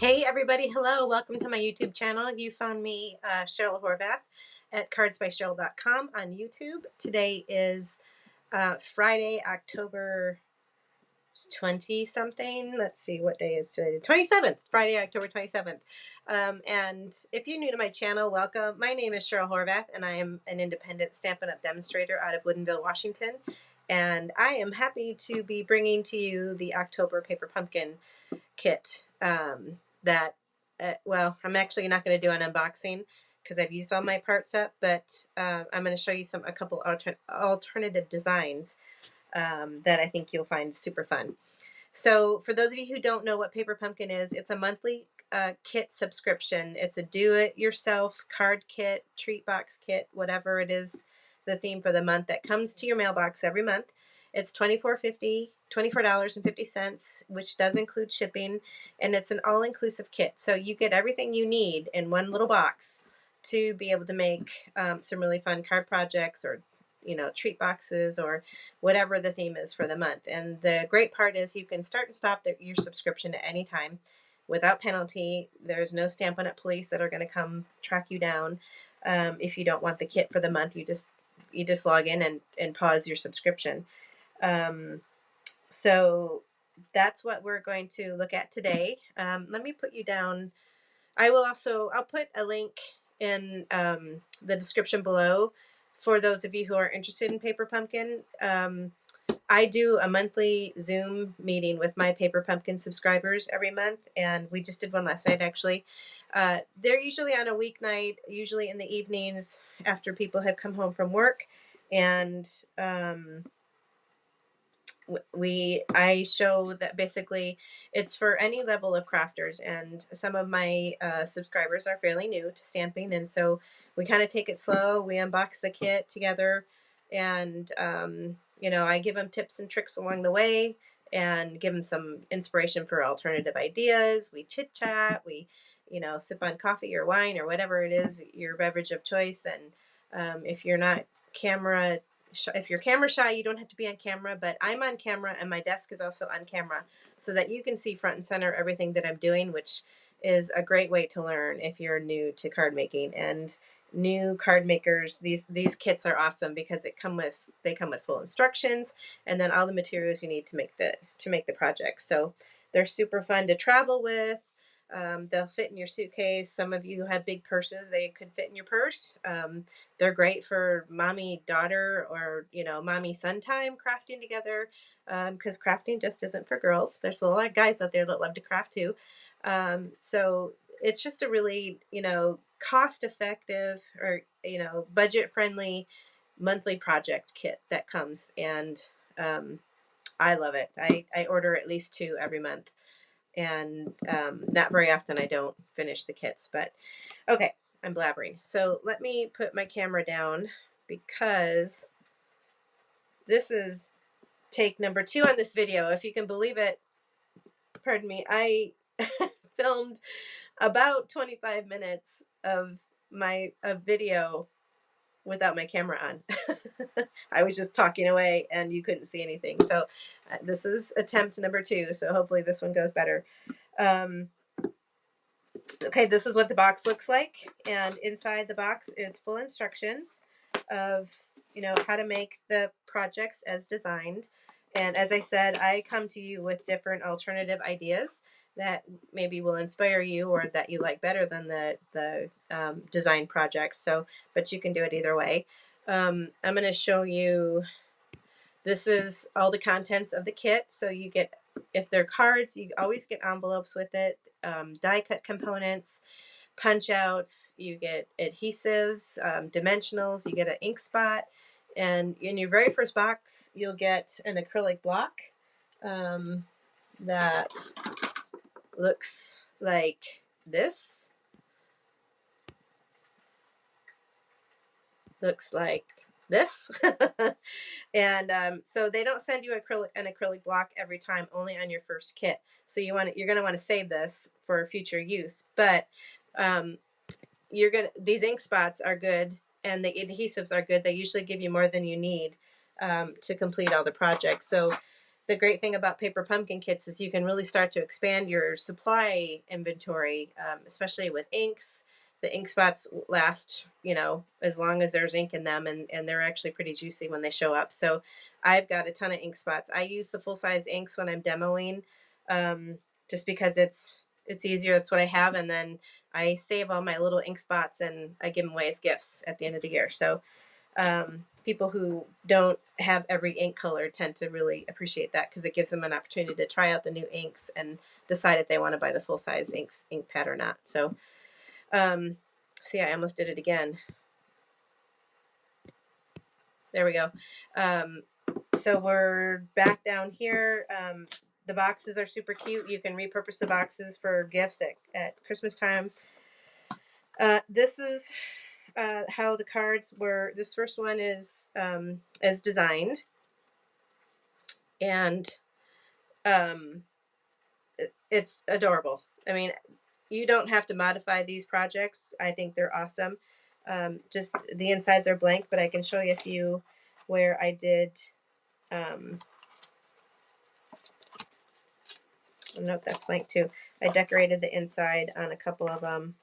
Hey everybody, hello, welcome to my YouTube channel. You found me, Cheryl Horvath at cardsbycheryl.com on YouTube. Today is Friday, October 20 something. Let's see, what day is today? 27th, Friday, October 27th. And if you're new to my channel, welcome. My name is Cheryl Horvath and I am an independent Stampin' Up! Demonstrator out of Woodinville, Washington. And I am happy to be bringing to you the October Paper Pumpkin kit well, I'm actually not going to do an unboxing because I've used all my parts up, but I'm going to show you a couple alternative designs that I think you'll find super fun. So for those of you who don't know what Paper Pumpkin is, it's a monthly kit subscription. It's a do-it-yourself card kit, treat box kit, whatever it is, the theme for the month that comes to your mailbox every month. It's $24.50, which does include shipping, and it's an all-inclusive kit. So you get everything you need in one little box to be able to make some really fun card projects or treat boxes or whatever the theme is for the month. And the great part is you can start and stop your subscription at any time without penalty. There's no Stampin' Up! Police that are going to come track you down if you don't want the kit for the month. You just log in and pause your subscription. So that's what we're going to look at today. Let me put you down. I'll put a link in the description below for those of you who are interested in Paper Pumpkin. I do a monthly Zoom meeting with my Paper Pumpkin subscribers every month, and we just did one last night actually. They're usually on a weeknight, usually in the evenings after people have come home from work, and I show that basically it's for any level of crafters, and some of my subscribers are fairly new to stamping, and so we kind of take it slow. We unbox the kit together, and I give them tips and tricks along the way and give them some inspiration for alternative ideas. We chit chat, we sip on coffee or wine or whatever it is, your beverage of choice. And if you're not if you're camera shy, you don't have to be on camera, but I'm on camera and my desk is also on camera so that you can see front and center everything that I'm doing, which is a great way to learn if you're new to card making. And new card makers, these kits are awesome because they come with full instructions and then all the materials you need to make the project. So they're super fun to travel with. They'll fit in your suitcase. Some of you have big purses. They could fit in your purse. They're great for mommy-daughter or, mommy-son time crafting together, because crafting just isn't for girls. There's a lot of guys out there that love to craft too. So it's just a really, cost-effective or, budget-friendly monthly project kit that comes, and I love it. I order at least 2 every month. And not very often I don't finish the kits, but okay, I'm blabbering. So let me put my camera down because this is take number 2 on this video. If you can believe it, pardon me, I filmed about 25 minutes of video without my camera on. I was just talking away and you couldn't see anything. So this is attempt number 2. So hopefully this one goes better. Okay, this is what the box looks like. And inside the box is full instructions of, how to make the projects as designed. And as I said, I come to you with different alternative ideas that maybe will inspire you or that you like better than the design projects. So, but you can do it either way. I'm going to show you, this is all the contents of the kit. So you get, if they're cards, you always get envelopes with it, die cut components, punch outs, you get adhesives, dimensionals, you get an ink spot, and in your very first box, you'll get an acrylic block that looks like this. Looks like this. And so they don't send you an acrylic block every time, only on your first kit. So you're going to want to save this for future use. But these ink spots are good and the adhesives are good. They usually give you more than you need to complete all the projects. So the great thing about paper pumpkin kits is you can really start to expand your supply inventory, especially with inks. The ink spots last, you know, as long as there's ink in them, and they're actually pretty juicy when they show up. So I've got a ton of ink spots. I use the full size inks when I'm demoing, just because it's easier. That's what I have, and then I save all my little ink spots and I give them away as gifts at the end of the year. So people who don't have every ink color tend to really appreciate that because it gives them an opportunity to try out the new inks and decide if they want to buy the full size ink pad or not. So, see, I almost did it again. There we go. So we're back down here. The boxes are super cute. You can repurpose the boxes for gifts at Christmas time. This is how the cards were. This first one is as designed, and it's adorable. I mean, you don't have to modify these projects. I think they're awesome. Just the insides are blank, but I can show you a few where I did. Nope, that's blank too. I decorated the inside on a couple of them.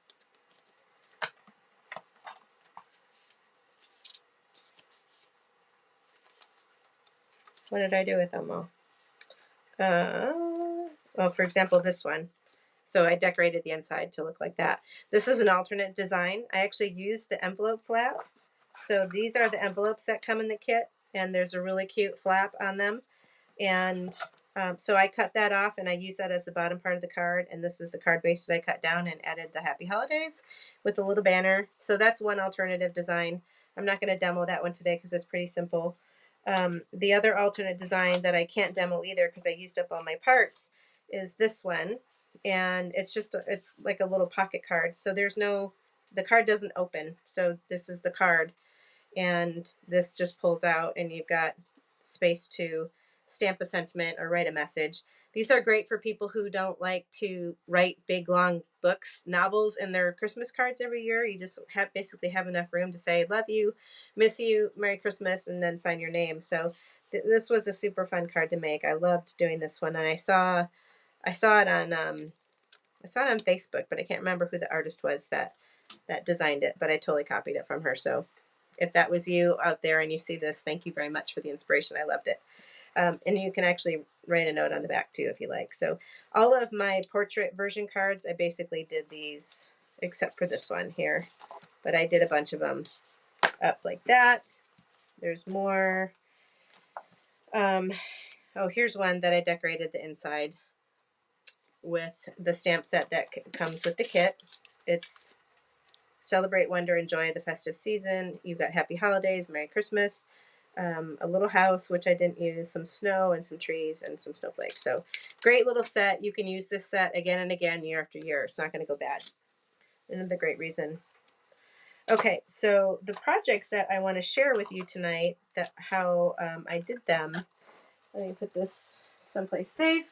What did I do with them all? Well, for example, this one. So I decorated the inside to look like that. This is an alternate design. I actually used the envelope flap. So these are the envelopes that come in the kit, and there's a really cute flap on them. And so I cut that off and I use that as the bottom part of the card. And this is the card base that I cut down and added the Happy Holidays with a little banner. So that's one alternative design. I'm not going to demo that one today because it's pretty simple. The other alternate design that I can't demo either because I used up all my parts is this one. And it's just, it's like a little pocket card. So there's no, the card doesn't open. So this is the card. And this just pulls out and you've got space to stamp a sentiment or write a message. These are great for people who don't like to write big long books, novels in their Christmas cards every year. You just basically have enough room to say love you, miss you, Merry Christmas, and then sign your name. So this was a super fun card to make. I loved doing this one, and I saw it on Facebook, but I can't remember who the artist was that designed it, but I totally copied it from her. So if that was you out there and you see this, thank you very much for the inspiration. I loved it. And you can actually write a note on the back too if you like. So all of my portrait version cards, I basically did these except for this one here, but I did a bunch of them up like that. There's more. Oh, here's one that I decorated the inside with the stamp set that comes with the kit. It's Celebrate, Wonder, Enjoy the Festive Season. You've got Happy Holidays, Merry Christmas, a little house, which I didn't use, some snow and some trees and some snowflakes. So great little set. You can use this set again and again, year after year. It's not going to go bad. Another great reason. Okay, so the projects that I want to share with you tonight, that how I did them. Let me put this someplace safe.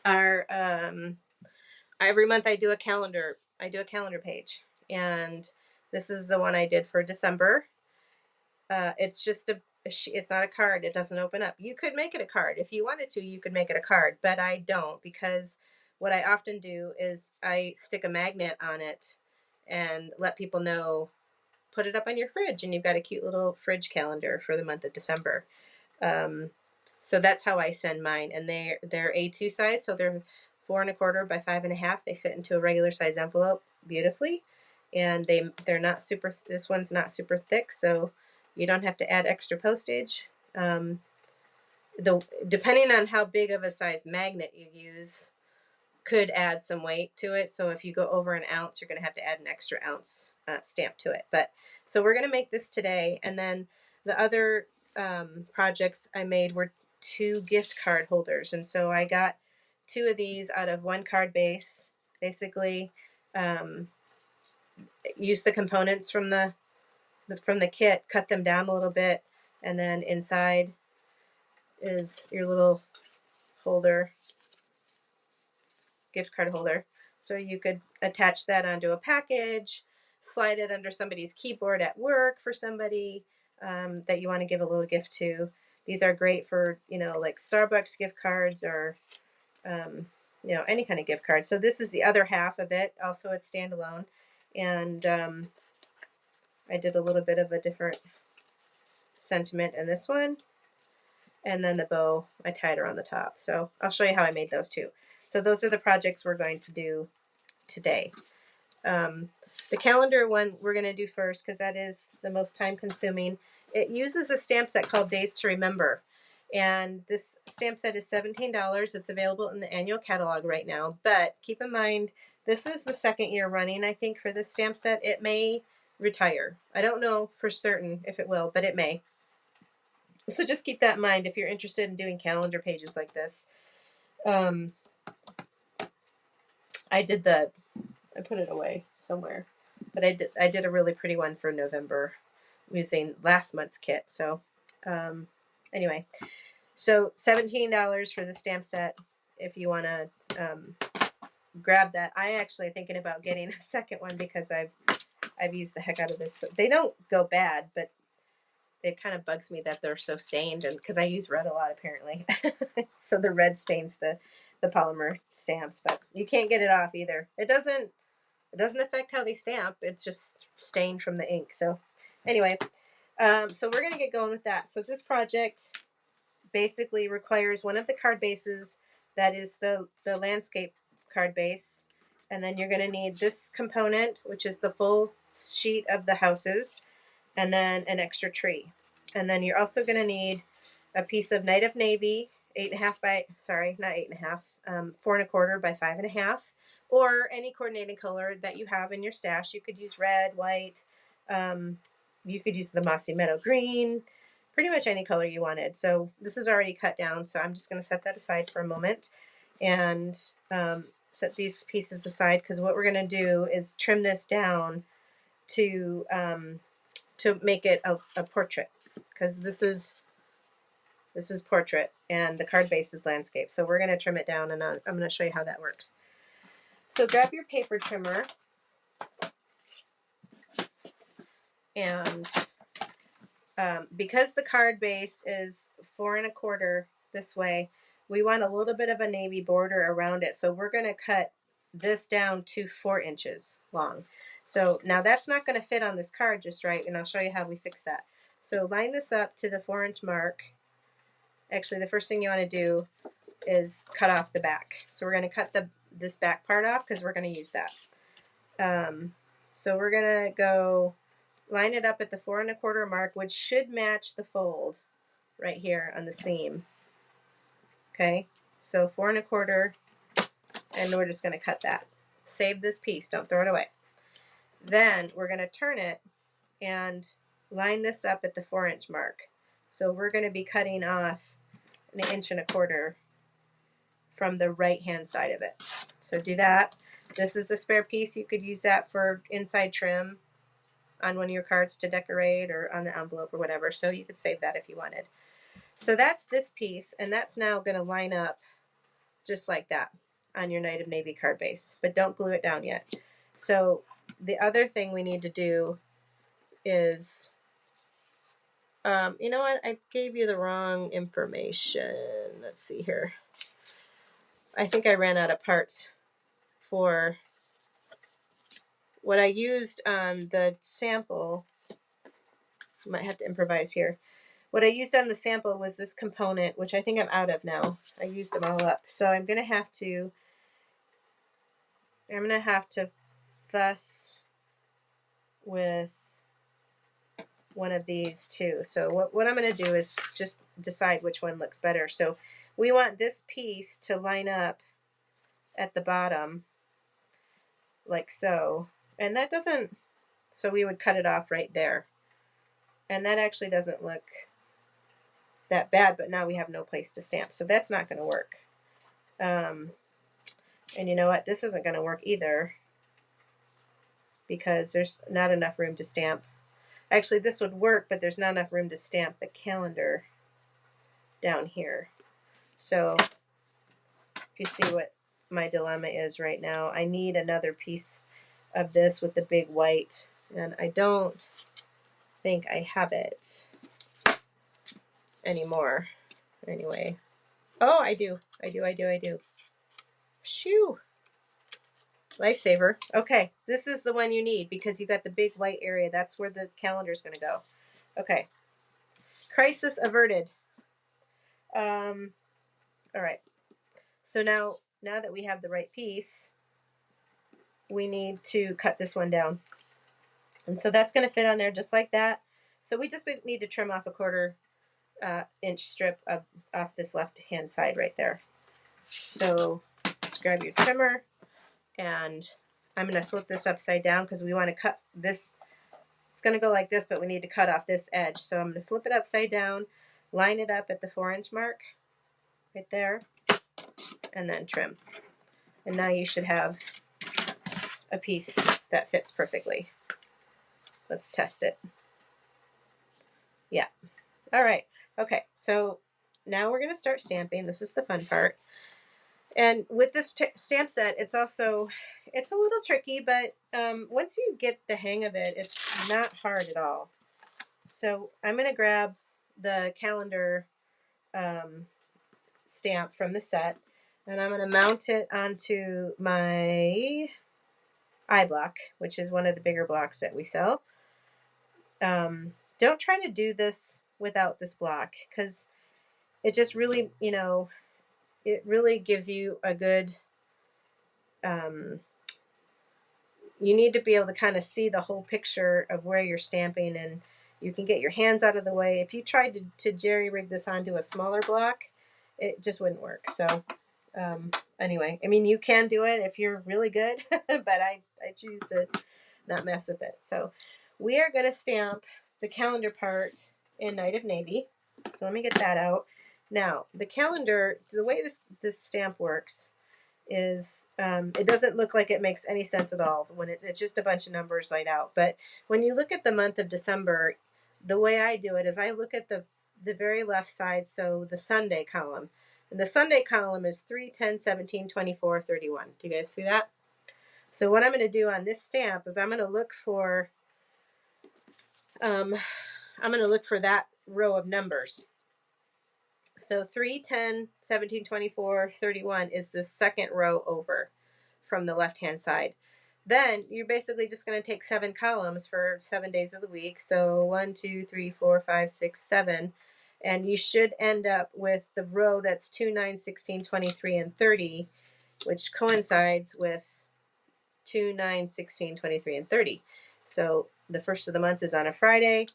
Are every month I do a calendar. I do a calendar page, and this is the one I did for December. It's just it's not a card. It doesn't open up. You could make it a card if you wanted to. You could make it a card, but I don't, because what I often do is I stick a magnet on it and let people know, put it up on your fridge, and you've got a cute little fridge calendar for the month of December. So that's how I send mine, and they're A2 size, so they're 4¼ by 5½. They fit into a regular size envelope beautifully, and they're not super. This one's not super thick, so you don't have to add extra postage. Depending on how big of a size magnet you use, could add some weight to it. So if you go over an ounce, you're going to have to add an extra ounce stamp to it. But so we're going to make this today, and then the other projects I made were 2 gift card holders, and so I got 2 of these out of one card base. Basically, use the components from the kit, cut them down a little bit, and then inside is your little holder, gift card holder. So you could attach that onto a package, slide it under somebody's keyboard at work for somebody that you want to give a little gift to. These are great for, you know, like Starbucks gift cards or, you know, any kind of gift card. So this is the other half of it. Also, it's standalone. And I did a little bit of a different sentiment in this one. And then the bow, I tied around the top. So I'll show you how I made those too. So those are the projects we're going to do today. The calendar one we're going to do first because that is the most time consuming. It uses a stamp set called Days to Remember. And this stamp set is $17. It's available in the annual catalog right now. But keep in mind, this is the second year running, I think, for this stamp set. It may retire. I don't know for certain if it will, but it may. So just keep that in mind if you're interested in doing calendar pages like this. I put it away somewhere, but I did a really pretty one for November using last month's kit. So anyway, so $17 for the stamp set if you want to grab that. I actually thinking about getting a second one because I've used the heck out of this. They don't go bad, but it kind of bugs me that they're so stained, and because I use red a lot apparently. So the red stains the polymer stamps, but you can't get it off either. It doesn't affect how they stamp. It's just stained from the ink. So anyway, so we're going to get going with that. So this project basically requires one of the card bases that is the landscape card base. And then you're going to need this component, which is the full sheet of the houses, and then an extra tree. And then you're also going to need a piece of Night of Navy, 8.5 by, sorry, not 8.5, 4.25 by 5.5, or any coordinating color that you have in your stash. You could use red, white, you could use the Mossy Meadow green, pretty much any color you wanted. So this is already cut down, so I'm just going to set that aside for a moment and set these pieces aside, because what we're going to do is trim this down to make it a portrait, because this is portrait and the card base is landscape. So we're going to trim it down, and I'm going to show you how that works. So grab your paper trimmer, and because the card base is 4.25 this way, we want a little bit of a navy border around it. So we're going to cut this down to 4 inches long. So now that's not going to fit on this card just right, and I'll show you how we fix that. So line this up to the 4-inch mark. Actually, the first thing you want to do is cut off the back. So we're going to cut this back part off because we're going to use that. So we're going to go line it up at the 4.25 mark, which should match the fold right here on the seam. Okay, so 4.25, and we're just going to cut that. Save this piece, don't throw it away. Then we're going to turn it and line this up at the 4-inch mark. So we're going to be cutting off 1.25 inches from the right hand side of it. So do that. This is a spare piece. You could use that for inside trim on one of your cards to decorate, or on the envelope or whatever. So you could save that if you wanted. So that's this piece, and that's now going to line up just like that on your Night of Navy card base, but don't glue it down yet. So the other thing we need to do is, you know what? I gave you the wrong information. Let's see here. I think I ran out of parts for what I used on the sample. Might have to improvise here. What I used on the sample was this component, which I think I'm out of now. I used them all up. So I'm going to have to fuss with one of these too. So what I'm going to do is just decide which one looks better. So we want this piece to line up at the bottom like so. And that doesn't, so we would cut it off right there. And that actually doesn't look that bad, but now we have no place to stamp. So that's not going to work. And you know what? This isn't going to work either, because there's not enough room to stamp. Actually, this would work, but there's not enough room to stamp the calendar down here. So if you see what my dilemma is right now, I need another piece of this with the big white, and I don't think I have it. anymore. Anyway. Oh, I do. I do. Shoo. Lifesaver. Okay, this is the one you need because you got the big white area. That's where the calendar is going to go. Okay. Crisis averted. All right. So now that we have the right piece, we need to cut this one down. And so that's going to fit on there just like that. So we just need to trim off a 1/4 inch strip off this left hand side right there. So just grab your trimmer, and I'm going to flip this upside down because we want to cut this. It's going to go like this, but we need to cut off this edge. So I'm going to flip it upside down, line it up at the 4-inch mark right there, and then trim. And now you should have a piece that fits perfectly. Let's test it. Yeah. All right. Okay. So now we're going to start stamping. This is the fun part. And with this stamp set, it's a little tricky, but once you get the hang of it, it's not hard at all. So I'm going to grab the calendar stamp from the set, and I'm going to mount it onto my eye block, which is one of the bigger blocks that we sell. Don't try to do this without this block because it just really, it really gives you a good, you need to be able to kind of see the whole picture of where you're stamping, and you can get your hands out of the way. If you tried to jerry rig this onto a smaller block, it just wouldn't work. So anyway, I mean, you can do it if you're really good, but I choose to not mess with it. So we are going to stamp the calendar part in Night of Navy. So let me get that out. Now, the calendar, the way this stamp works is it doesn't look like it makes any sense at all when it's just a bunch of numbers laid out. But when you look at the month of December, the way I do it is I look at the very left side, so the Sunday column. And the Sunday column is 3, 10, 17, 24, 31. Do you guys see that? So what I'm going to do on this stamp is I'm going to look for that row of numbers. So 3, 10, 17, 24, 31 is the second row over from the left-hand side. Then you're basically just going to take 7 columns for 7 days of the week. So 1, 2, 3, 4, 5, 6, 7. And you should end up with the row that's 2, 9, 16, 23, and 30, which coincides with 2, 9, 16, 23, and 30. So the first of the month is on a Friday.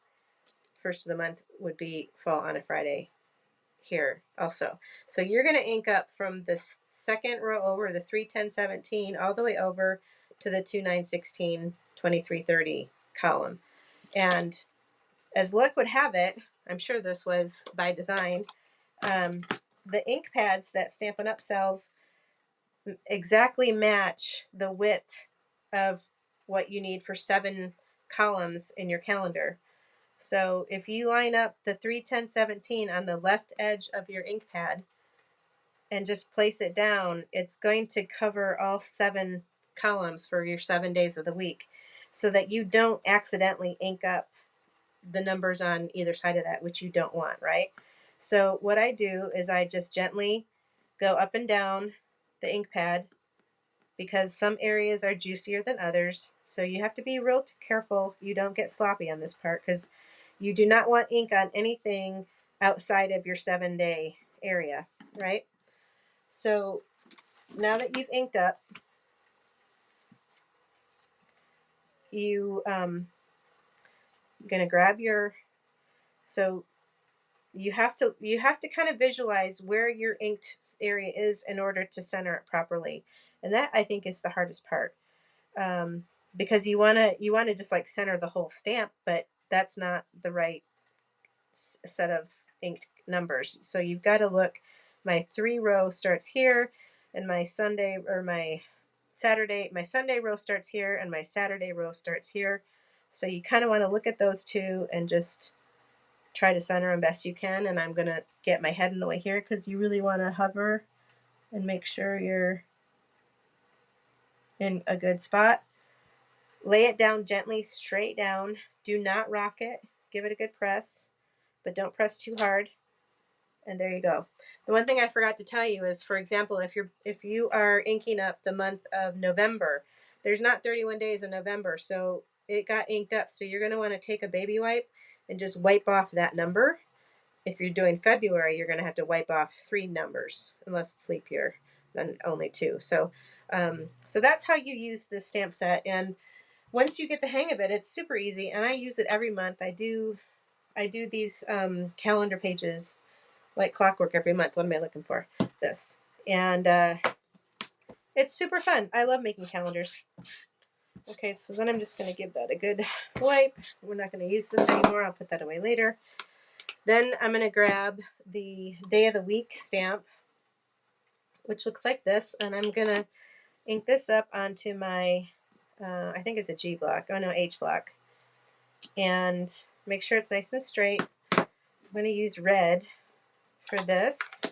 First of the month would fall on a Friday here also. So you're going to ink up from the second row over, the 3, 10, 17, all the way over to the 2, 9, 16, 23, 30 column. And as luck would have it, I'm sure this was by design, the ink pads that Stampin' Up! Sells exactly match the width of what you need for 7 columns in your calendar. So if you line up the 3, 10, 17 on the left edge of your ink pad and just place it down, it's going to cover all 7 columns for your 7 days of the week so that you don't accidentally ink up the numbers on either side of that, which you don't want, right? So what I do is I just gently go up and down the ink pad because some areas are juicier than others. So you have to be real careful you don't get sloppy on this part because you do not want ink on anything outside of your 7-day area, right? So now that you've inked up, you gonna grab your, so you have to kind of visualize where your inked area is in order to center it properly, and that I think is the hardest part, because you wanna just like center the whole stamp, but that's not the right set of inked numbers. So you've got to look. My 3 row starts here, and my Sunday row starts here, and my Saturday row starts here. So you kind of want to look at those two and just try to center them best you can. And I'm going to get my head in the way here because you really want to hover and make sure you're in a good spot. Lay it down gently, straight down. Do not rock it. Give it a good press, but don't press too hard. And there you go. The one thing I forgot to tell you is, for example, if you are inking up the month of November, there's not 31 days in November, so it got inked up. So you're going to want to take a baby wipe and just wipe off that number. If you're doing February, you're going to have to wipe off 3 numbers, unless it's leap year, then only 2. So that's how you use this stamp set. And once you get the hang of it, it's super easy. And I use it every month. I do these calendar pages like clockwork every month. What am I looking for? This. And it's super fun. I love making calendars. Okay, so then I'm just going to give that a good wipe. We're not going to use this anymore. I'll put that away later. Then I'm going to grab the day of the week stamp, which looks like this, and I'm going to ink this up onto my, I think it's a G block. Oh no, H block. And make sure it's nice and straight. I'm going to use red for this,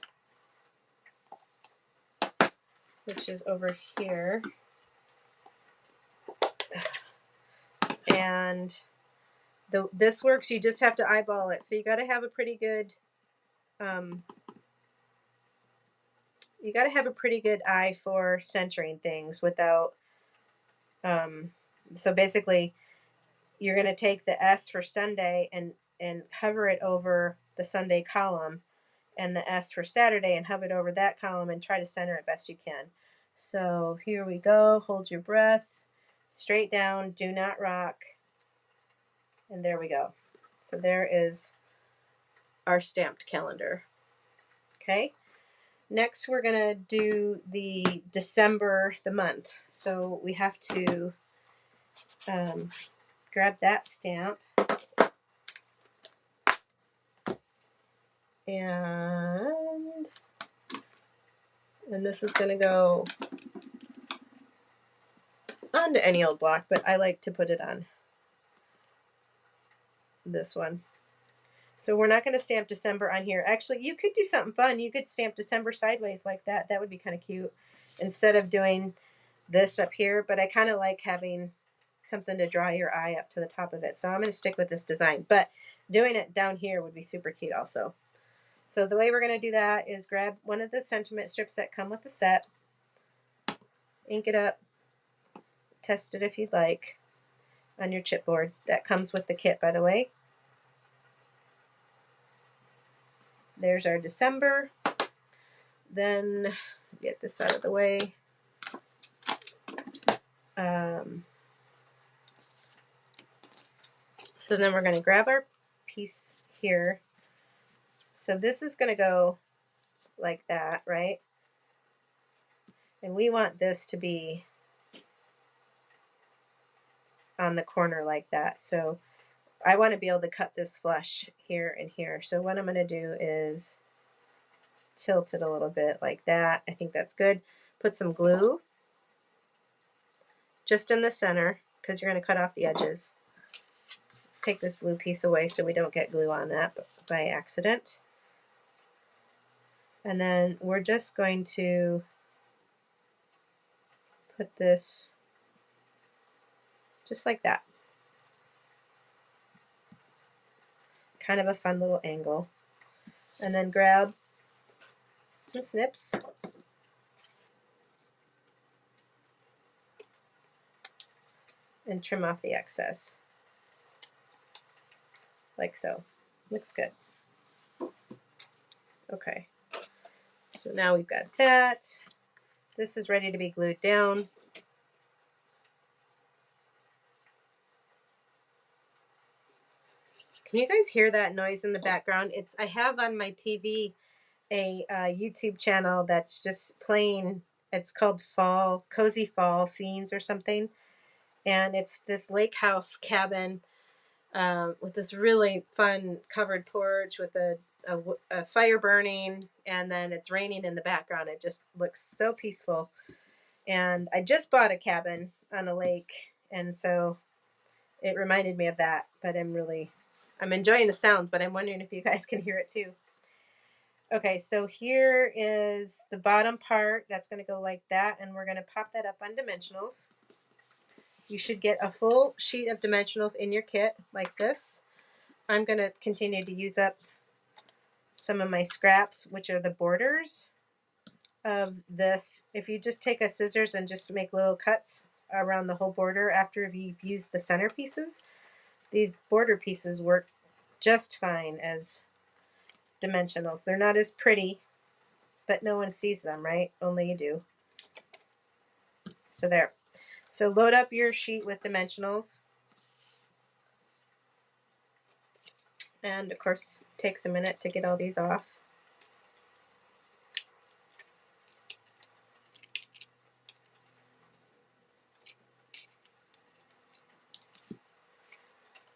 which is over here. And this works, you just have to eyeball it. So you got to have a pretty good, you got to have a pretty good eye for centering things without, so basically you're going to take the S for Sunday and hover it over the Sunday column, and the S for Saturday and hover it over that column and try to center it best you can. So here we go. Hold your breath. Straight down. Do not rock. And there we go. So there is our stamped calendar. Okay. Next, we're going to do the December, the month. So we have to grab that stamp. And this is going to go onto any old block, but I like to put it on this one. So we're not going to stamp December on here. Actually, you could do something fun. You could stamp December sideways like that. That would be kind of cute instead of doing this up here. But I kind of like having something to draw your eye up to the top of it. So I'm going to stick with this design. But doing it down here would be super cute also. So the way we're going to do that is grab one of the sentiment strips that come with the set, ink it up, test it if you'd like on your chipboard. That comes with the kit, by the way. There's our December. Then get this out of the way. So then we're going to grab our piece here. So this is going to go like that, right? And we want this to be on the corner like that. So I want to be able to cut this flush here and here. So what I'm going to do is tilt it a little bit like that. I think that's good. Put some glue just in the center because you're going to cut off the edges. Let's take this blue piece away so we don't get glue on that by accident. And then we're just going to put this just like that. Kind of a fun little angle. And then grab some snips. And trim off the excess. Like so. Looks good. Okay. So now we've got that. This is ready to be glued down. Can you guys hear that noise in the background? I have on my TV a YouTube channel that's just playing. It's called Cozy Fall Scenes or something. And it's this lake house cabin with this really fun covered porch with a fire burning, and then it's raining in the background. It just looks so peaceful. And I just bought a cabin on a lake, and so it reminded me of that. But I'm enjoying the sounds, but I'm wondering if you guys can hear it too. Okay, so here is the bottom part. That's going to go like that, and we're going to pop that up on dimensionals. You should get a full sheet of dimensionals in your kit like this. I'm going to continue to use up some of my scraps, which are the borders of this. If you just take a scissors and just make little cuts around the whole border after you've used the center pieces, these border pieces work just fine as dimensionals. They're not as pretty, but no one sees them, right? Only you do. So there. So load up your sheet with dimensionals. And of course, it takes a minute to get all these off.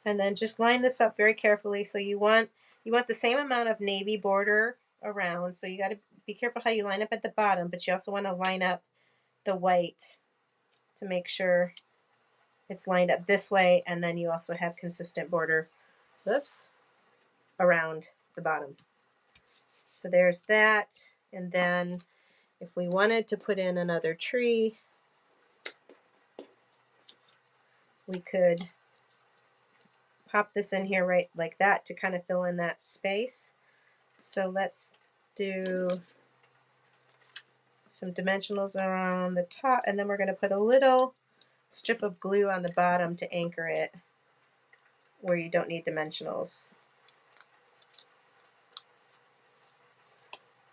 And then just line this up very carefully. So you want the same amount of navy border around. So you got to be careful how you line up at the bottom, but you also want to line up the white to make sure it's lined up this way, and then you also have consistent border, oops, around the bottom. So there's that. And then if we wanted to put in another tree, we could pop this in here right like that to kind of fill in that space. So let's do some dimensionals around the top, and then we're going to put a little strip of glue on the bottom to anchor it where you don't need dimensionals.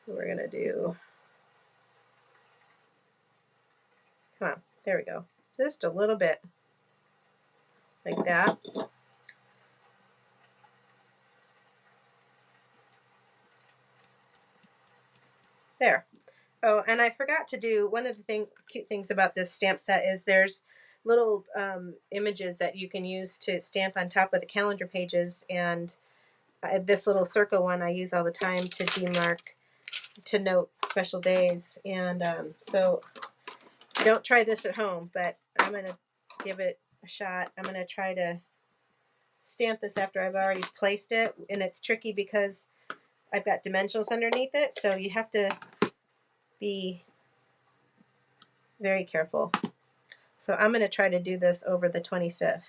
So we're going to do, come on, there we go, just a little bit like that. There. Oh, and I forgot to do one of the cute things about this stamp set is there's little images that you can use to stamp on top of the calendar pages, and this little circle one I use all the time to demark, to note special days. And so don't try this at home, but I'm going to give it a shot. I'm going to try to stamp this after I've already placed it, and it's tricky because I've got dimensionals underneath it, so you have to be very careful. So I'm going to try to do this over the 25th.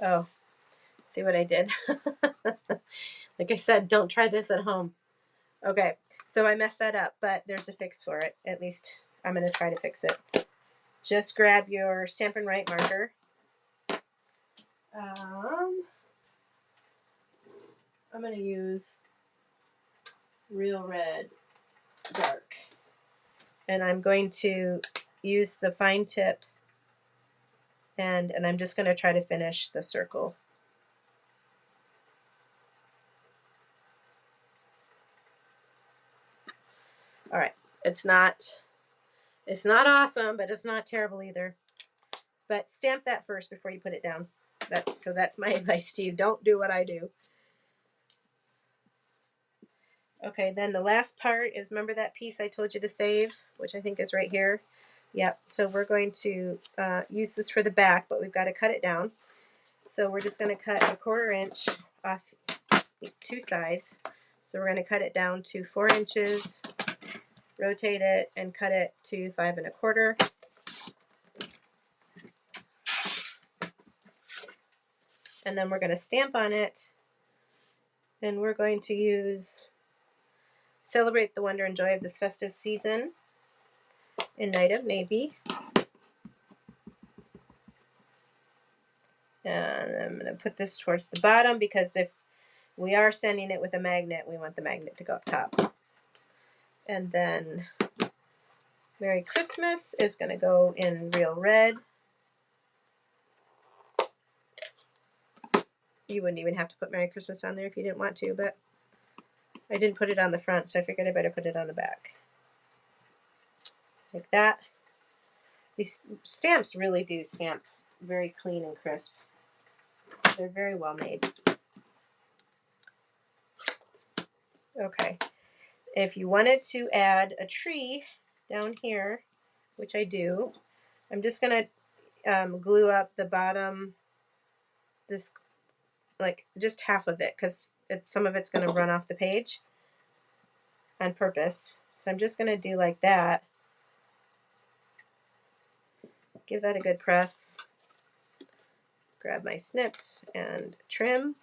Oh, see what I did? Like I said, don't try this at home. Okay, so I messed that up, but there's a fix for it. At least I'm going to try to fix it. Just grab your Stampin' Right marker. I'm going to use Real Red Dark. And I'm going to use the fine tip, and I'm just going to try to finish the circle. All right, it's not awesome, but it's not terrible either. But stamp that first before you put it down. That's my advice to you. Don't do what I do. Okay, then the last part is, remember that piece I told you to save, which I think is right here? Yep, so we're going to use this for the back, but we've got to cut it down. So we're just going to cut 1/4 inch off two sides. So we're going to cut it down to 4 inches, rotate it, and cut it to 5 1/4. And then we're going to stamp on it, and we're going to use Celebrate the Wonder and Joy of this festive season in Night of Navy. And I'm going to put this towards the bottom because if we are sending it with a magnet, we want the magnet to go up top. And then Merry Christmas is going to go in Real Red. You wouldn't even have to put Merry Christmas on there if you didn't want to, but I didn't put it on the front, so I figured I better put it on the back. Like that. These stamps really do stamp very clean and crisp. They're very well made. Okay. If you wanted to add a tree down here, which I do, I'm just going to glue up the bottom, this, like just half of it, because some of it's going to run off the page on purpose. So I'm just going to do like that. Give that a good press. grab my snips and trim.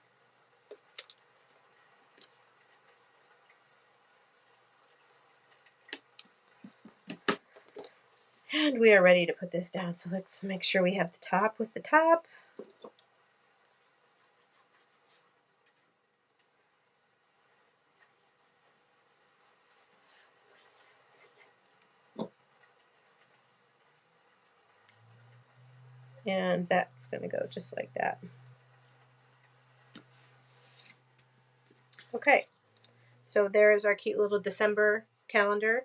And we are ready to put this down. So let's make sure we have the top with the top. And that's going to go just like that. Okay, so there is our cute little December calendar.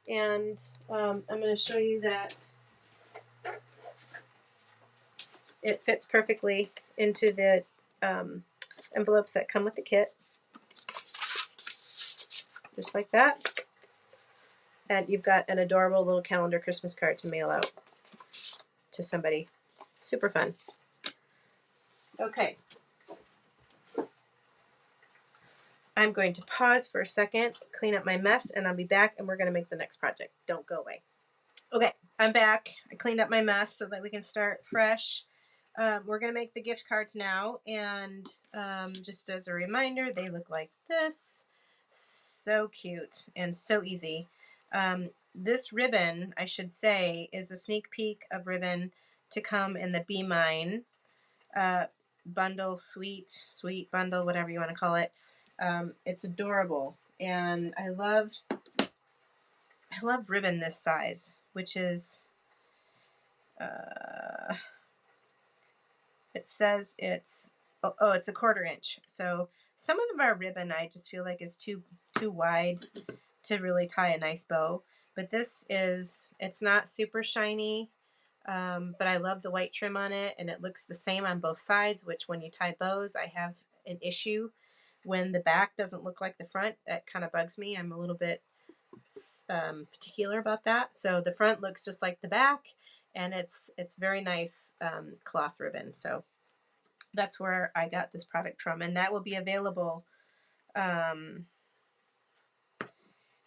And I'm going to show you that it fits perfectly into the envelopes that come with the kit. Just like that. And you've got an adorable little calendar Christmas card to mail out to somebody. Super fun. Okay. I'm going to pause for a second, clean up my mess, and I'll be back, and we're going to make the next project. Don't go away. Okay, I'm back. I cleaned up my mess so that we can start fresh. We're going to make the gift cards now, and just as a reminder, they look like this. So cute and so easy. This ribbon, I should say, is a sneak peek of ribbon to come in the Be Mine bundle, sweet bundle, whatever you want to call it. It's adorable, and I love ribbon this size, which is it says it's it's a 1/4 inch. So some of our ribbon I just feel like is too wide to really tie a nice bow, but this is, it's not super shiny, but I love the white trim on it, and it looks the same on both sides, which when you tie bows, I have an issue when the back doesn't look like the front. That kind of bugs me. I'm a little bit particular about that. So the front looks just like the back, and it's very nice cloth ribbon. So that's where I got this product from, and that will be available.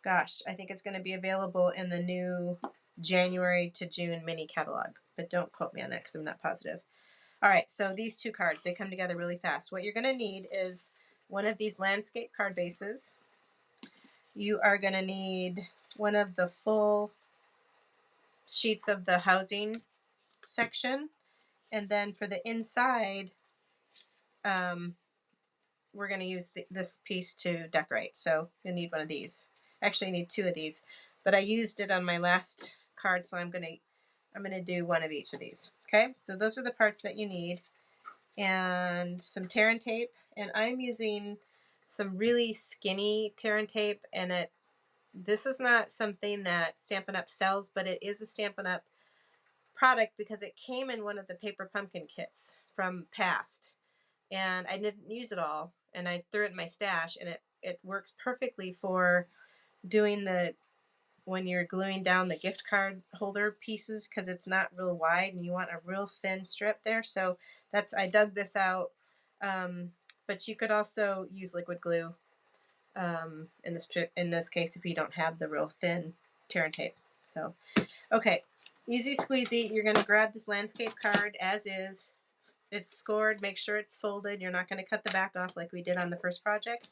Gosh, I think it's going to be available in the new January to June mini catalog, but don't quote me on that because I'm not positive. All right, so these two cards, they come together really fast. What you're going to need is one of these landscape card bases. You are going to need one of the full sheets of the housing section, and then for the inside, we're going to use this piece to decorate. So you'll need one of these. Actually, you need two of these, but I used it on my last card, so I'm going to do one of each of these. Okay, so those are the parts that you need, and some tear and tape, and I'm using some really skinny tear and tape, and this is not something that Stampin' Up sells, but it is a Stampin' Up product because it came in one of the paper pumpkin kits from past, and I didn't use it all, and I threw it in my stash, and it works perfectly for doing when you're gluing down the gift card holder pieces, because it's not real wide and you want a real thin strip there. So I dug this out, but you could also use liquid glue in this case if you don't have the real thin tear and tape. So okay, easy squeezy. You're going to grab this landscape card as is. It's scored. Make sure it's folded. You're not going to cut the back off like we did on the first project.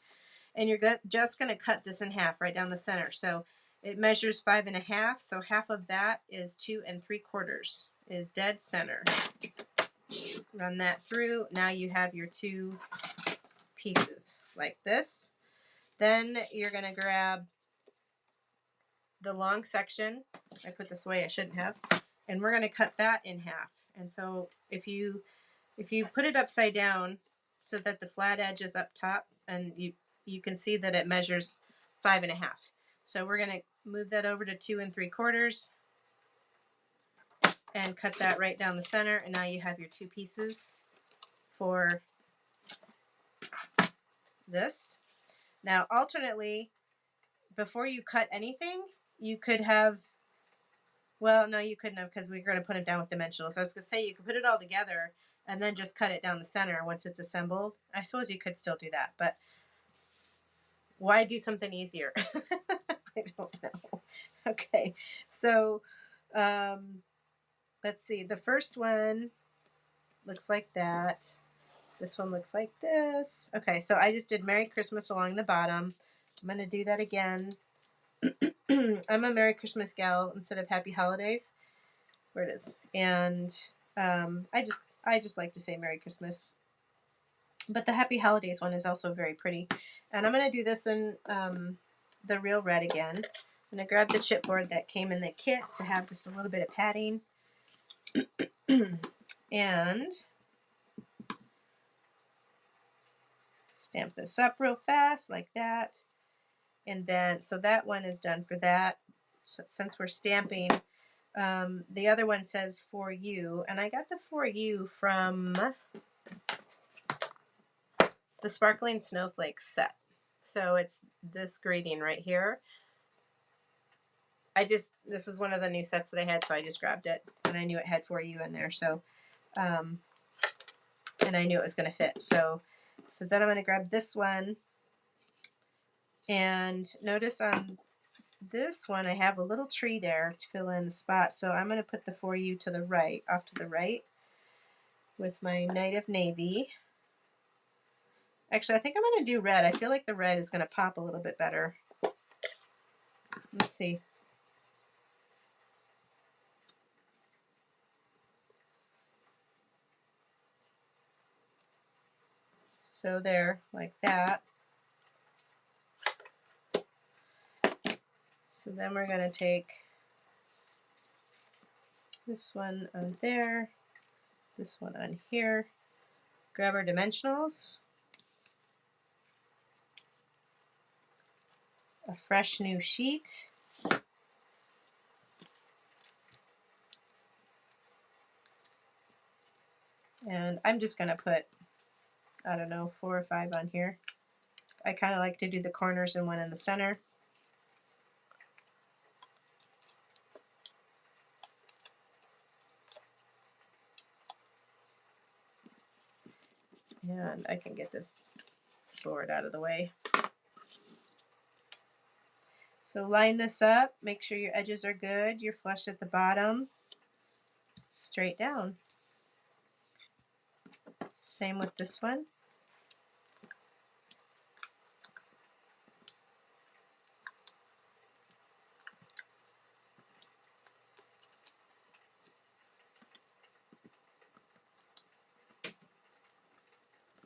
And you're just going to cut this in half right down the center. So it measures 5 1/2. So half of that is 2 3/4 is dead center. Run that through. Now you have your two pieces like this. Then you're going to grab the long section. I put this away, I shouldn't have. And we're going to cut that in half. And so if you put it upside down so that the flat edge is up top, and you can see that it measures 5 1/2. So we're going to move that over to 2 3/4 and cut that right down the center. And now you have your two pieces for this. Now alternately, before you cut anything, you could have, well, no, you couldn't have, because we're going to put it down with dimensionals. I was going to say you could put it all together and then just cut it down the center once it's assembled. I suppose you could still do that, but why do something easier? I don't know. Okay, so let's see. The first one, looks like that. This one looks like this. Okay, so I just did Merry Christmas along the bottom. I'm going to do that again. I'm a Merry Christmas gal instead of Happy Holidays. Where it is. And I just like to say Merry Christmas. But the Happy Holidays one is also very pretty. And I'm going to do this in the real red again. I'm going to grab the chipboard that came in the kit to have just a little bit of padding. And stamp this up real fast like that. And then, so that one is done for that. So since we're stamping, the other one says for you. And I got the for you from the Sparkling Snowflakes set. So it's this greeting right here. This is one of the new sets that I had, so I just grabbed it, and I knew it had for you in there, so, and I knew it was going to fit. So then I'm going to grab this one, and notice on this one I have a little tree there to fill in the spot, so I'm going to put the for you to the right, off to the right, with my Night of Navy. Actually, I think I'm going to do red. I feel like the red is going to pop a little bit better. Let's see. So there, like that. So then we're going to take this one on there, this one on here, grab our dimensionals, a fresh new sheet, and I'm just going to put, I don't know, 4 or 5 on here. I kind of like to do the corners and one in the center. And I can get this board out of the way. So line this up, make sure your edges are good, you're flush at the bottom, straight down. Same with this one.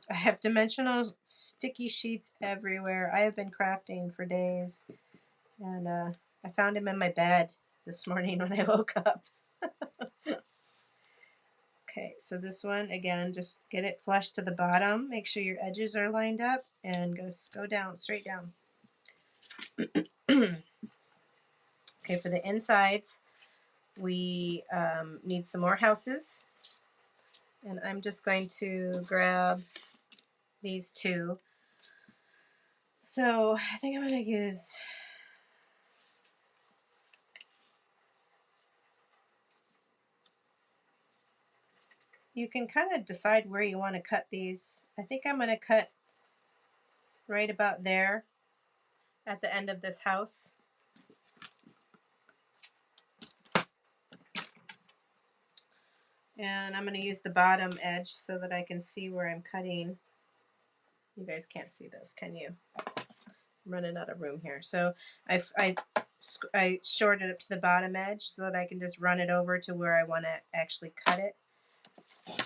I have dimensional sticky sheets everywhere. I have been crafting for days, and I found him in my bed this morning when I woke up. Okay, so this one, again, just get it flush to the bottom. Make sure your edges are lined up, and go down, straight down. Okay, for the insides, we need some more houses. And I'm just going to grab these two. So I think I'm going to use you can kind of decide where you want to cut these. I think I'm going to cut right about there at the end of this house. And I'm going to use the bottom edge so that I can see where I'm cutting. You guys can't see this, can you? I'm running out of room here. So I shorted it to the bottom edge so that I can just run it over to where I want to actually cut it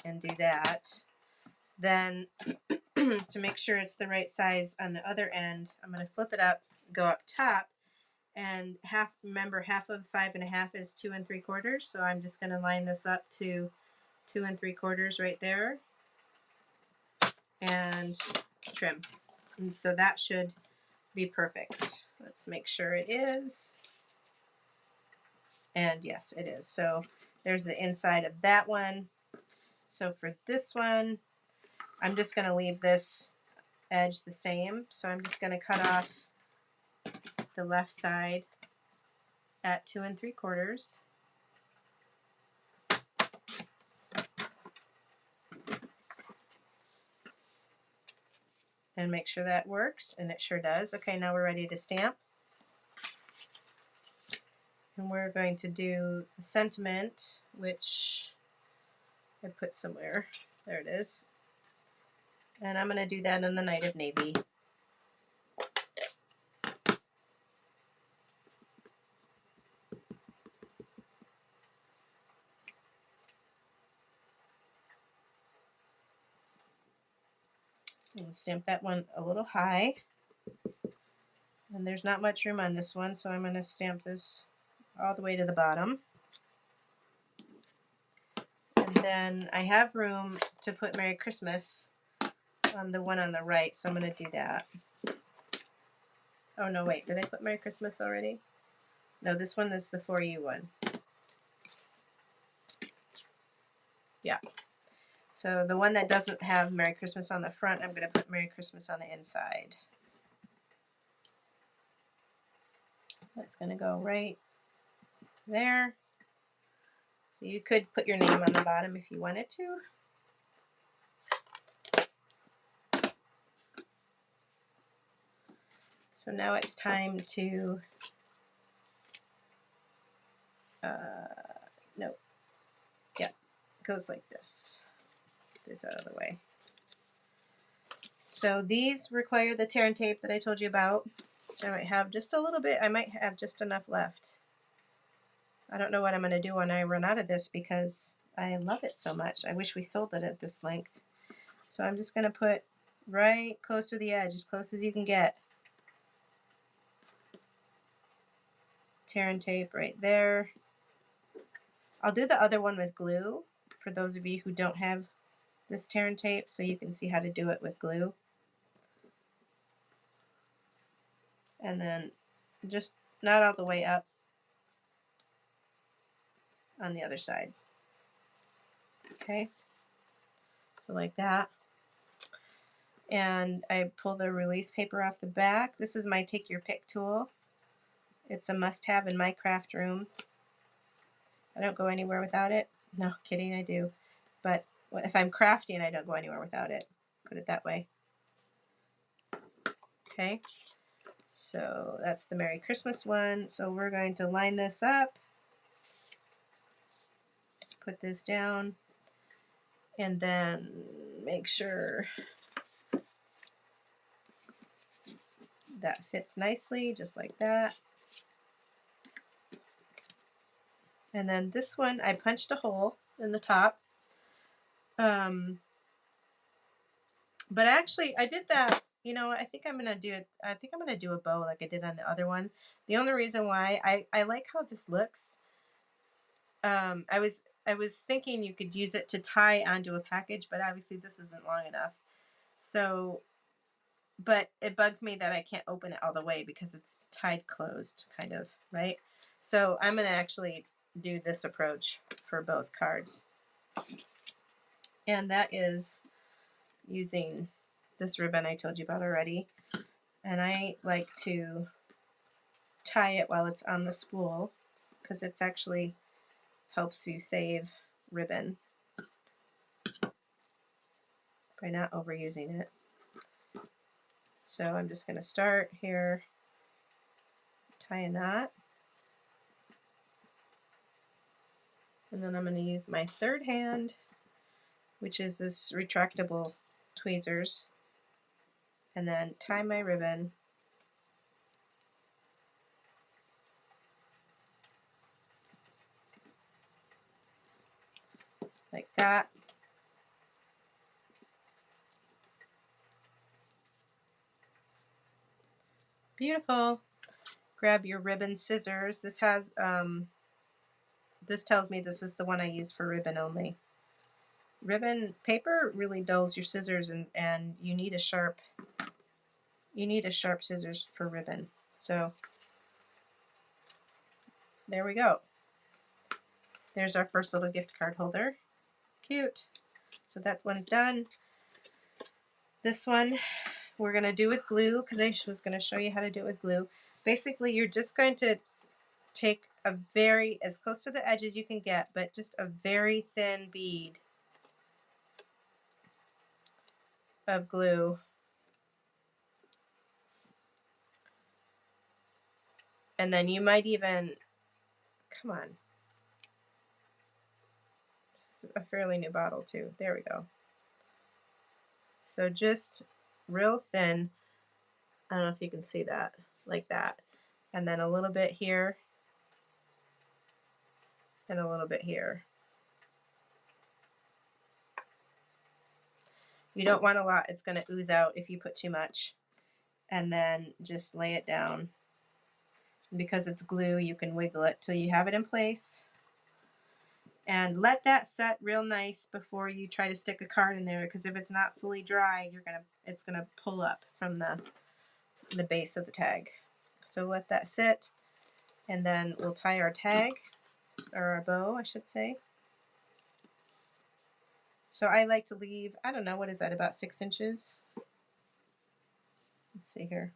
and do that. Then to make sure it's the right size on the other end, I'm going to flip it up, go up top, and remember half of 5 1/2 is 2 3/4. So I'm just going to line this up to 2 3/4 right there and trim. And so that should be perfect. Let's make sure it is. And yes, it is. So there's the inside of that one. So for this one, I'm just going to leave this edge the same. So I'm just going to cut off the left side at 2 3/4. And make sure that works, and it sure does. Okay, now we're ready to stamp. And we're going to do the sentiment, which I put somewhere. There it is. And I'm going to do that in the Night of Navy. I'm going to stamp that one a little high. And there's not much room on this one, so I'm going to stamp this all the way to the bottom. And then I have room to put Merry Christmas on the one on the right, so I'm going to do that. Oh no, wait, did I put Merry Christmas already? No, this one is the For You one. Yeah. So the one that doesn't have Merry Christmas on the front, I'm going to put Merry Christmas on the inside. That's going to go right there. So you could put your name on the bottom if you wanted to. So now it's time to, no, yeah, it goes like this. Get this out of the way. So these require the tear and tape that I told you about, which I might have just a little bit. I might have just enough left. I don't know what I'm going to do when I run out of this because I love it so much. I wish we sold it at this length. So I'm just going to put right close to the edge, as close as you can get. Tear and tape right there. I'll do the other one with glue for those of you who don't have this tear and tape, so you can see how to do it with glue. And then just not all the way up on the other side. Okay, so like that. And I pull the release paper off the back. This is my Take Your Pick tool. It's a must-have in my craft room. I don't go anywhere without it. No, kidding, I do. But if I'm crafting, I don't go anywhere without it. Put it that way. Okay, so that's the Merry Christmas one. So we're going to line this up. Put this down. And then make sure that fits nicely, just like that. And then this one, I punched a hole in the top. But actually, I did that. You know, I think I'm gonna do it. I think I'm gonna do a bow like I did on the other one. The only reason why I like how this looks. I was thinking you could use it to tie onto a package, but obviously this isn't long enough. So, but it bugs me that I can't open it all the way because it's tied closed, kind of, right? So I'm gonna actually do this approach for both cards, and that is using this ribbon I told you about already. And I like to tie it while it's on the spool because it's actually helps you save ribbon by not overusing it. So I'm just going to start here, tie a knot, and then I'm going to use my third hand, which is this retractable tweezers, and then tie my ribbon like that. Beautiful. Grab your ribbon scissors. This has this tells me this is the one I use for ribbon only. Ribbon paper really dulls your scissors, and you need a sharp scissors for ribbon. So there we go. There's our first little gift card holder. Cute. So that one's done. This one we're going to do with glue because I was going to show you how to do it with glue. Basically, you're just going to take a as close to the edge as you can get, but just a very thin bead of glue. And then you might even, come on, is a fairly new bottle too. There we go. So just real thin. I don't know if you can see that, like that. And then a little bit here and a little bit here. You don't want a lot. It's going to ooze out if you put too much. And then just lay it down. Because it's glue, you can wiggle it till you have it in place. And let that set real nice before you try to stick a card in there, because if it's not fully dry, it's gonna pull up from the base of the tag. So let that sit, and then we'll tie our tag, or our bow, I should say. So I like to leave, I don't know, what is that, about 6 inches? Let's see here.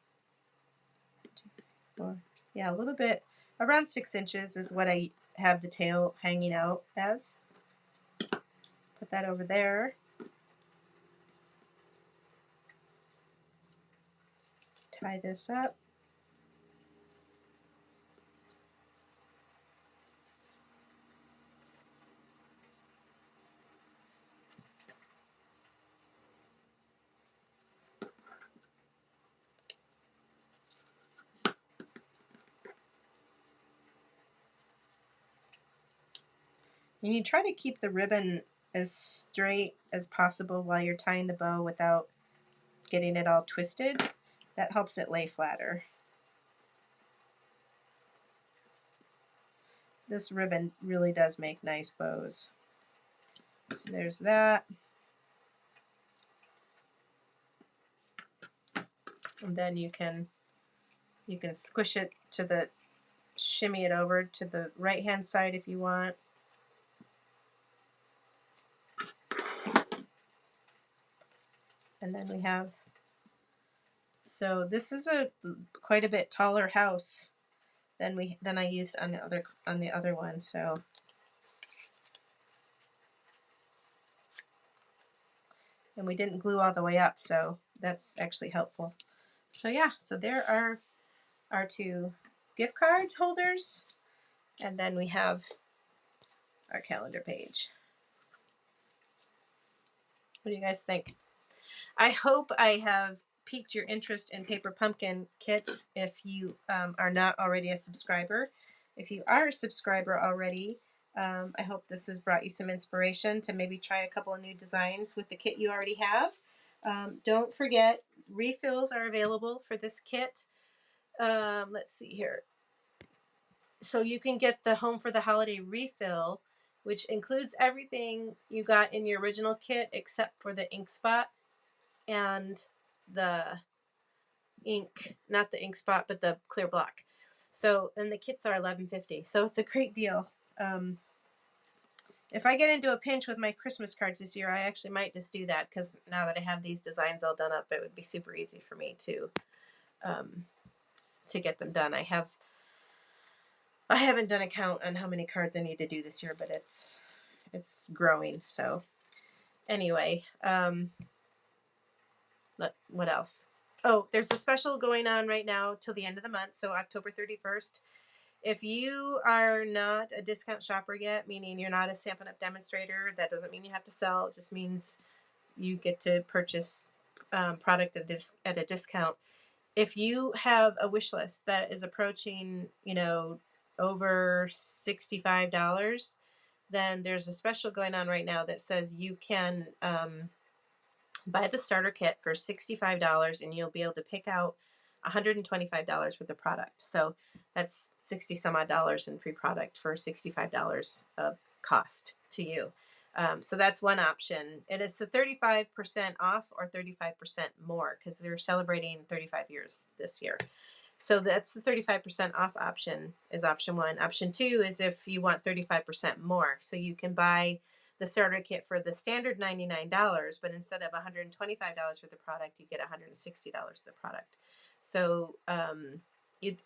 2, 4. Yeah, a little bit, around 6 inches is what I have the tail hanging out as. Put that over there. Tie this up. And you try to keep the ribbon as straight as possible while you're tying the bow without getting it all twisted. That helps it lay flatter. This ribbon really does make nice bows. So there's that. And then you can squish it to the, shimmy it over to the right hand side if you want. And then we have, so this is a quite a bit taller house than I used on the other one. So and we didn't glue all the way up, so that's actually helpful. So yeah, so there are our 2 gift cards holders, and then we have our calendar page. What do you guys think? I hope I have piqued your interest in paper pumpkin kits if you are not already a subscriber. If you are a subscriber already, I hope this has brought you some inspiration to maybe try a couple of new designs with the kit you already have. Don't forget, refills are available for this kit. Let's see here. So you can get the Home for the Holiday refill, which includes everything you got in your original kit except for the ink spot and the ink, not the ink spot, but the clear block. So, and the kits are $11.50. So it's a great deal. If I get into a pinch with my Christmas cards this year, I actually might just do that, because now that I have these designs all done up, it would be super easy for me to get them done. I haven't done a count on how many cards I need to do this year, but it's growing. So anyway, what else? Oh, there's a special going on right now till the end of the month, so October 31st. If you are not a discount shopper yet, meaning you're not a Stampin' Up! Demonstrator, that doesn't mean you have to sell. It just means you get to purchase product at a discount. If you have a wish list that is approaching, over $65, then there's a special going on right now that says you can buy the starter kit for $65 and you'll be able to pick out $125 worth of product. So that's 60 some odd dollars in free product for $65 of cost to you. So that's one option. And it's a 35% off or 35% more, because they're celebrating 35 years this year. So that's the 35% off option is option 1. Option 2 is if you want 35% more. So you can buy the starter kit for the standard $99, but instead of $125 for the product, you get $160 for the product. So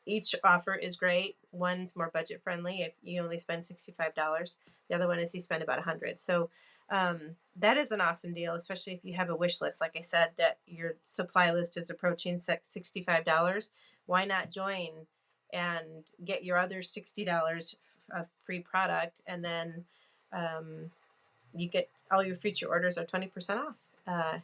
each offer is great. One's more budget friendly if you only spend $65. The other one is you spend about $100. So that is an awesome deal, especially if you have a wish list. Like I said, that your supply list is approaching $65. Why not join and get your other $60 of free product, and then you get all your future orders are 20% off.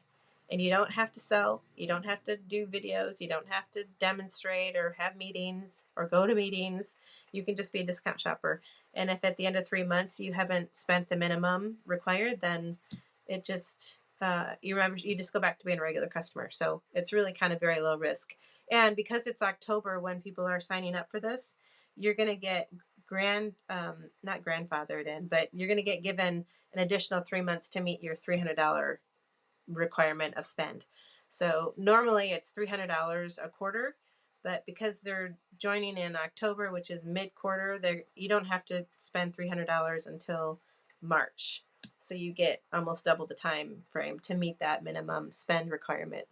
And you don't have to sell, you don't have to do videos, you don't have to demonstrate or have meetings or go to meetings. You can just be a discount shopper. And if at the end of 3 months you haven't spent the minimum required, then it just you just go back to being a regular customer. So it's really kind of very low risk. And because it's October when people are signing up for this, you're going to get not grandfathered in, but you're going to get given an additional 3 months to meet your $300 requirement of spend. So normally it's $300 a quarter, but because they're joining in October, which is mid-quarter, you don't have to spend $300 until March. So you get almost double the time frame to meet that minimum spend requirement,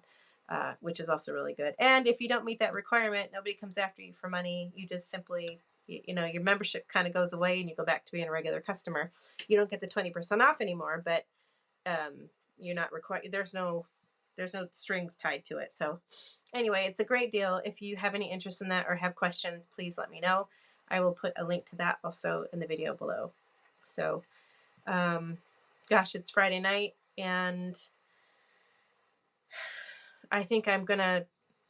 which is also really good. And if you don't meet that requirement, nobody comes after you for money. You just simply, your membership kind of goes away and you go back to being a regular customer. You don't get the 20% off anymore, but you're not required. There's no strings tied to it. So anyway, it's a great deal. If you have any interest in that or have questions, please let me know. I will put a link to that also in the video below. So, gosh, it's Friday night and I think I'm going to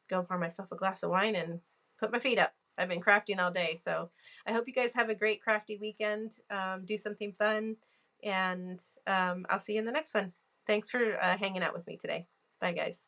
go pour myself a glass of wine and put my feet up. I've been crafting all day. So I hope you guys have a great crafty weekend. Do something fun and I'll see you in the next one. Thanks for hanging out with me today. Bye, guys.